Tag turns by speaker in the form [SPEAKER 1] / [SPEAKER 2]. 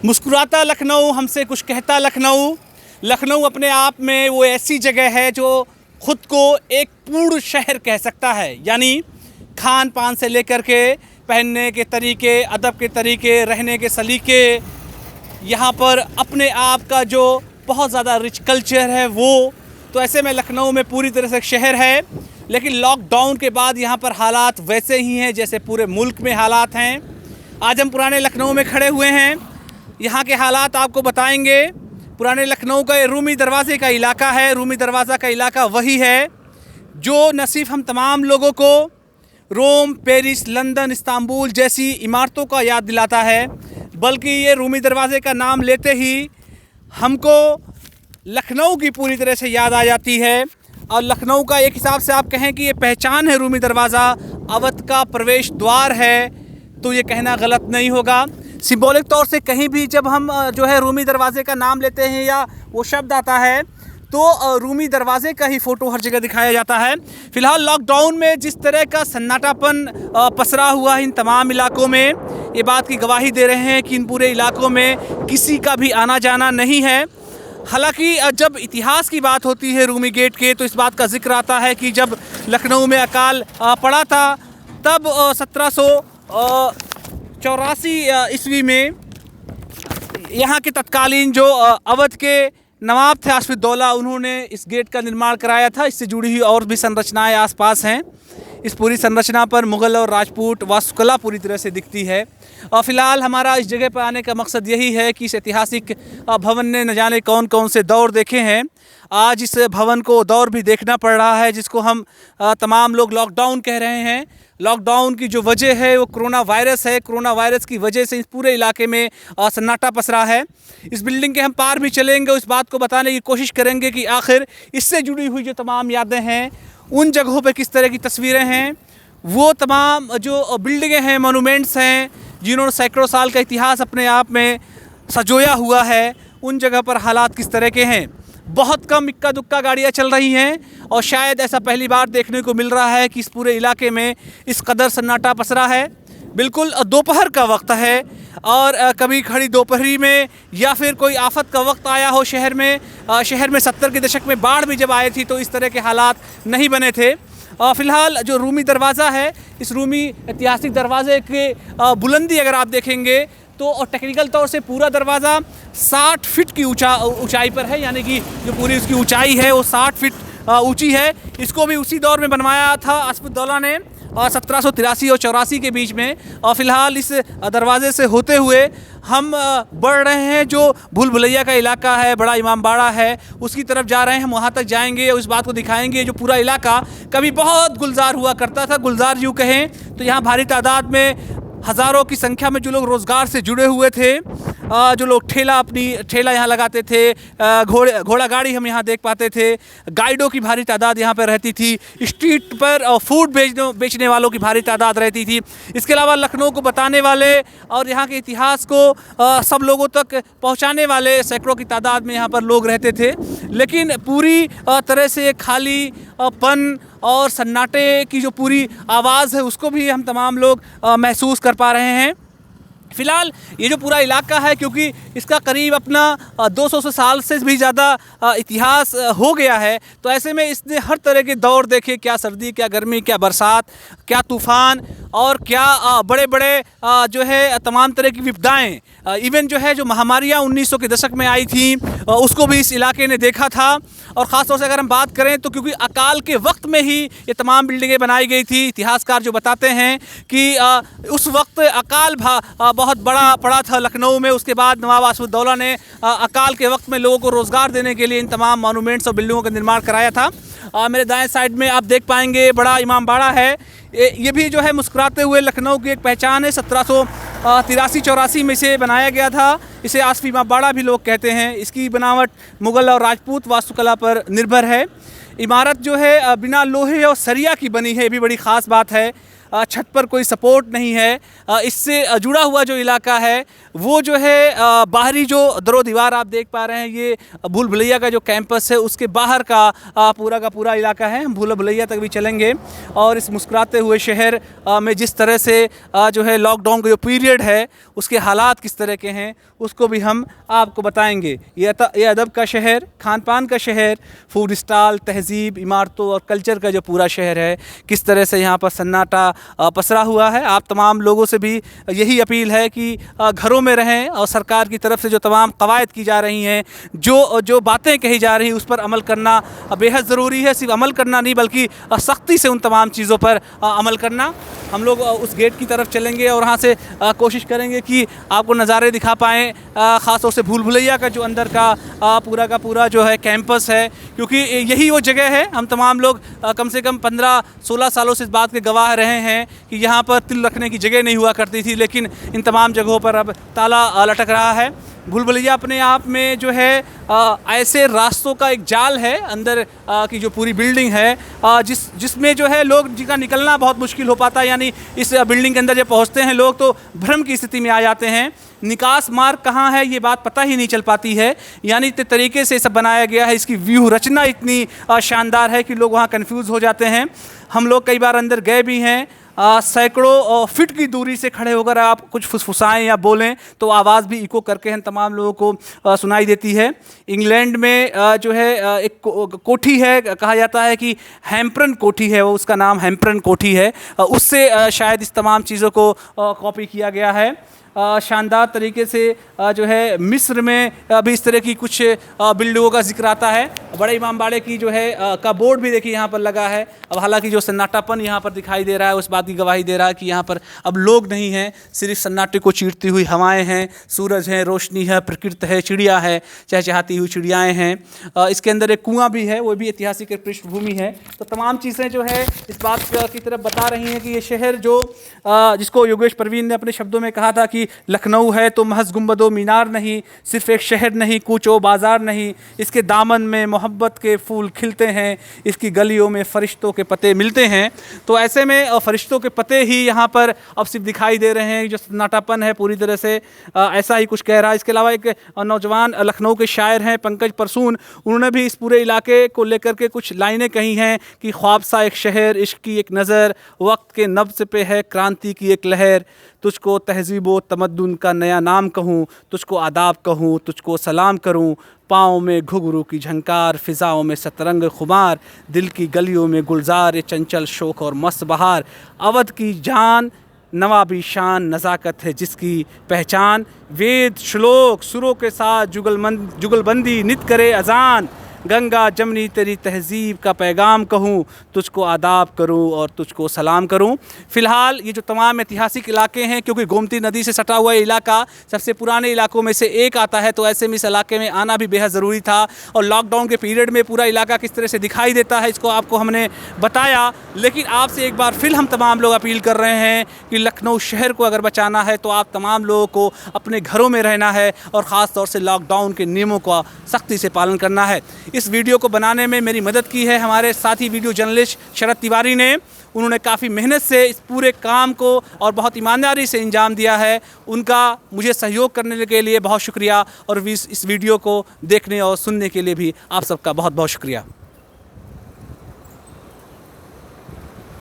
[SPEAKER 1] मुस्कुराता लखनऊ हमसे कुछ कहता लखनऊ। लखनऊ अपने आप में वो ऐसी जगह है जो ख़ुद को एक पूर्ण शहर कह सकता है। यानी खान पान से लेकर के पहनने के तरीके, अदब के तरीके, रहने के सलीके, यहाँ पर अपने आप का जो बहुत ज़्यादा रिच कल्चर है वो। तो ऐसे में लखनऊ में पूरी तरह से एक शहर है, लेकिन लॉकडाउन के बाद यहाँ पर हालात वैसे ही हैं जैसे पूरे मुल्क में हालात हैं। आज हम पुराने लखनऊ में खड़े हुए हैं, यहाँ के हालात आपको बताएंगे। पुराने लखनऊ का ये रूमी दरवाज़े का इलाका है। रूमी दरवाज़ा का इलाका वही है जो न सिर्फ हम तमाम लोगों को रोम, पेरिस, लंदन, इस्तांबुल जैसी इमारतों का याद दिलाता है, बल्कि ये रूमी दरवाज़े का नाम लेते ही हमको लखनऊ की पूरी तरह से याद आ जाती है। और लखनऊ का एक हिसाब से आप कहें कि ये पहचान है रूमी दरवाज़ा, अवध का प्रवेश द्वार है, तो ये कहना गलत नहीं होगा। सिंबॉलिक तौर से कहीं भी जब हम जो है रूमी दरवाज़े का नाम लेते हैं या वो शब्द आता है तो रूमी दरवाज़े का ही फ़ोटो हर जगह दिखाया जाता है। फ़िलहाल लॉकडाउन में जिस तरह का सन्नाटापन पसरा हुआ इन तमाम इलाकों में, ये बात की गवाही दे रहे हैं कि इन पूरे इलाकों में किसी का भी आना जाना नहीं है। हालांकि जब इतिहास की बात होती है रूमी गेट के, तो इस बात का जिक्र आता है कि जब लखनऊ में अकाल पड़ा था तब 1784 ईस्वी में यहाँ के तत्कालीन जो अवध के नवाब थे आसिफउद्दौला, उन्होंने इस गेट का निर्माण कराया था। इससे जुड़ी हुई और भी संरचनाएं आसपास हैं। इस पूरी संरचना पर मुग़ल और राजपूत वास्तुकला पूरी तरह से दिखती है। और फ़िलहाल हमारा इस जगह पर आने का मकसद यही है कि इस ऐतिहासिक भवन ने न जाने कौन कौन से दौर देखे हैं। आज इस भवन को दौर भी देखना पड़ रहा है जिसको हम तमाम लोग लॉकडाउन कह रहे हैं। लॉकडाउन की जो वजह है वो कोरोना वायरस है। कोरोना वायरस की वजह से इस पूरे इलाके में सन्नाटा पसरा है। इस बिल्डिंग के हम पार भी चलेंगे, उस बात को बताने की कोशिश करेंगे कि आखिर इससे जुड़ी हुई जो तमाम यादें हैं, उन जगहों पे किस तरह की तस्वीरें हैं, वो तमाम जो बिल्डिंगें हैं, मोनूमेंट्स हैं, जिन्होंने सैकड़ों साल का इतिहास अपने आप में सजोया हुआ है, उन जगह पर हालात किस तरह के हैं। बहुत कम इक्का दुक्का गाड़ियाँ चल रही हैं और शायद ऐसा पहली बार देखने को मिल रहा है कि इस पूरे इलाके में इस कदर सन्नाटा पसरा है। बिल्कुल दोपहर का वक्त है और कभी खड़ी दोपहरी में या फिर कोई आफत का वक्त आया हो शहर में। शहर में 70 के दशक में बाढ़ भी जब आई थी तो इस तरह के हालात नहीं बने थे। फ़िलहाल जो रूमी दरवाज़ा है, इस रूमी ऐतिहासिक दरवाज़े के बुलंदी अगर आप देखेंगे तो टेक्निकल तौर से पूरा दरवाज़ा 60 फीट की ऊंचाई पर है। यानी कि जो पूरी उसकी ऊंचाई है वो 60 फीट ऊंची है। इसको भी उसी दौर में बनवाया था आसिफउद्दौला ने, और 1783 और 84 के बीच में। और फ़िलहाल इस दरवाज़े से होते हुए हम बढ़ रहे हैं जो भूल भुलैया का इलाका है, बड़ा इमामबाड़ा है, उसकी तरफ जा रहे हैं। हम वहाँ तक जाएंगे और इस बात को दिखाएंगे जो पूरा इलाका कभी बहुत गुलजार हुआ करता था। गुलजार यूँ कहें तो यहाँ भारी तादाद में हज़ारों की संख्या में जो लोग रोज़गार से जुड़े हुए थे, जो लोग ठेला यहाँ लगाते थे, घोड़ा गाड़ी हम यहाँ देख पाते थे, गाइडों की भारी तादाद यहाँ पर रहती थी, स्ट्रीट पर फूड बेचने वालों की भारी तादाद रहती थी। इसके अलावा लखनऊ को बताने वाले और यहाँ के इतिहास को सब लोगों तक पहुँचाने वाले सैकड़ों की तादाद में यहाँ पर लोग रहते थे। लेकिन पूरी तरह से खाली पन और सन्नाटे की जो पूरी आवाज़ है उसको भी हम तमाम लोग महसूस कर पा रहे हैं। फ़िलहाल ये जो पूरा इलाका है, क्योंकि इसका करीब अपना 200 साल से भी ज़्यादा इतिहास हो गया है, तो ऐसे में इसने हर तरह के दौर देखे, क्या सर्दी, क्या गर्मी, क्या बरसात, क्या तूफ़ान और क्या बड़े बड़े जो है तमाम तरह की विपदाएँ, इवन जो है जो महामारियाँ 1900 के दशक में आई थी उसको भी इस इलाके ने देखा था। और ख़ास तौर से अगर हम बात करें तो क्योंकि अकाल के वक्त में ही ये तमाम बिल्डिंगें बनाई गई थी। इतिहासकार जो बताते हैं कि उस वक्त अकाल बहुत बड़ा पड़ा था लखनऊ में। उसके बाद नवाब आसिफउद्दौला ने अकाल के वक्त में लोगों को रोज़गार देने के लिए इन तमाम मॉन्यूमेंट्स और बिल्डिंगों का निर्माण कराया था। मेरे दाएं साइड में आप देख पाएंगे बड़ा इमामबाड़ा है। ये भी जो है मुस्कुराते हुए लखनऊ की एक पहचान है। 1783-84 में इसे बनाया गया था। इसे आसिफ इमामबाड़ा भी लोग कहते हैं। इसकी बनावट मुग़ल और राजपूत वास्तुकला पर निर्भर है। इमारत जो है बिना लोहे और सरिया की बनी है, ये भी बड़ी ख़ास बात है। छत पर कोई सपोर्ट नहीं है। इससे जुड़ा हुआ जो इलाका है वो जो है बाहरी जो दरो दीवार आप देख पा रहे हैं, ये भूल भुलैया का जो कैंपस है उसके बाहर का पूरा इलाका है। हम भूल भुलैया तक भी चलेंगे और इस मुस्कुराते हुए शहर में जिस तरह से जो है लॉकडाउन का जो पीरियड है उसके हालात किस तरह के हैं उसको भी हम आपको बताएंगे। ये अदब का शहर, खान पान का शहर, फूड स्टॉल, तहज़ीब, इमारतों और कल्चर का जो पूरा शहर है, किस तरह से यहाँ पर सन्नाटा पसरा हुआ है। आप तमाम लोगों से भी यही अपील है कि घरों में रहें और सरकार की तरफ से जो तमाम कवायद की जा रही हैं, जो बातें कही जा रही हैं उस पर अमल करना बेहद ज़रूरी है। सिर्फ अमल करना नहीं बल्कि सख्ती से उन तमाम चीज़ों पर अमल करना। हम लोग उस गेट की तरफ चलेंगे और वहाँ से कोशिश करेंगे कि आपको नज़ारे दिखा पाएँ, ख़ास तौर से भूल भुलैया का जो अंदर का पूरा जो है कैंपस है, क्योंकि यही वो जगह है। हम तमाम लोग कम से कम 15-16 सालों से इस बात के गवाह रहे हैं कि यहाँ पर तिल रखने की जगह नहीं हुआ करती थी, लेकिन इन तमाम जगहों पर अब ताला लटक रहा है। भूल भुलैया अपने आप में जो है ऐसे रास्तों का एक जाल है अंदर की जो पूरी बिल्डिंग है, जिसमें जो है लोग जिनका निकलना बहुत मुश्किल हो पाता है। यानी इस बिल्डिंग के अंदर जब पहुंचते हैं लोग तो भ्रम की स्थिति में आ जाते हैं। निकास मार्ग कहाँ है ये बात पता ही नहीं चल पाती है। यानी इतने तरीके से सब बनाया गया है, इसकी व्यू रचना इतनी शानदार है कि लोग वहाँ कन्फ्यूज़ हो जाते हैं। हम लोग कई बार अंदर गए भी हैं। सैकड़ों फीट की दूरी से खड़े होकर आप कुछ फुसफुसाएं या बोलें तो आवाज़ भी इको करके हम तमाम लोगों को सुनाई देती है। इंग्लैंड में जो है एक कोठी है, कहा जाता है कि हैम्प्रन कोठी है, वो उसका नाम हैम्प्रन कोठी है, उससे शायद इस तमाम चीज़ों को कॉपी किया गया है। शानदार तरीके से जो है मिस्र में भी इस तरह की कुछ बिल्डिंगों का जिक्र आता है। बड़े इमामबाड़े की जो है का बोर्ड भी देखिए यहाँ पर लगा है। अब हालांकि जो सन्नाटापन यहाँ पर दिखाई दे रहा है उस बात की गवाही दे रहा है कि यहाँ पर अब लोग नहीं हैं, सिर्फ सन्नाटे को चीरती हुई हवाएं हैं, सूरज है, रोशनी है, प्रकृति है, चिड़िया है, चहचहाती हुई चिड़ियाएँ हैं। इसके अंदर एक कुआं भी है, वो भी ऐतिहासिक पृष्ठभूमि है। तो तमाम चीज़ें जो है इस बात की तरफ बता रही हैं कि ये शहर जो जिसको योगेश परवीन ने अपने शब्दों में कहा था कि लखनऊ है तो महज गुंबदो मीनार नहीं, सिर्फ एक शहर नहीं, कूचो बाज़ार नहीं, इसके दामन में मोहब्बत के फूल खिलते हैं, इसकी गलियों में फ़रिश्तों के पते मिलते हैं। तो ऐसे में फ़रिश्तों के पते ही यहाँ पर अब सिर्फ दिखाई दे रहे हैं। जो सन्नाटापन है पूरी तरह से ऐसा ही कुछ कह रहा है। इसके अलावा एक नौजवान लखनऊ के शायर हैं पंकज परसून, उन्होंने भी इस पूरे इलाके को लेकर के कुछ लाइनें कही हैं कि ख्वाब सा एक शहर, इश्क की एक नज़र, वक्त के नब्ज़ पे है क्रांति की एक लहर, तुझको तहज़ीब व तमद्दुन का नया नाम कहूँ, तुझको आदाब कहूँ, तुझको सलाम करूँ, पाँव में घुघरू की झंकार, फ़िज़ाओं में सतरंग खुमार, दिल की गलियों में गुलजार, ये चंचल शोक और मस्त बहार, अवध की जान नवाबी शान, नज़ाकत है जिसकी पहचान, वेद श्लोक सुरों के साथ जुगलबंदी नित करे अजान, गंगा जमनी तेरी तहज़ीब का पैगाम कहूँ, तुझको आदाब करूँ और तुझको सलाम करूँ। फ़िलहाल ये जो तमाम ऐतिहासिक इलाके हैं, क्योंकि गोमती नदी से सटा हुआ इलाका सबसे पुराने इलाकों में से एक आता है, तो ऐसे में इस इलाके में आना भी बेहद ज़रूरी था। और लॉकडाउन के पीरियड में पूरा इलाका किस तरह से दिखाई देता है इसको आपको हमने बताया। लेकिन आपसे एक बार फिर हम तमाम लोग अपील कर रहे हैं कि लखनऊ शहर को अगर बचाना है तो आप तमाम लोगों को अपने घरों में रहना है और ख़ास तौर से लॉकडाउन के नियमों का सख्ती से पालन करना है। इस वीडियो को बनाने में मेरी मदद की है हमारे साथी वीडियो जर्नलिस्ट शरद तिवारी ने। उन्होंने काफ़ी मेहनत से इस पूरे काम को और बहुत ईमानदारी से अंजाम दिया है। उनका मुझे सहयोग करने के लिए बहुत शुक्रिया और इस वीडियो को देखने और सुनने के लिए भी आप सबका बहुत बहुत शुक्रिया।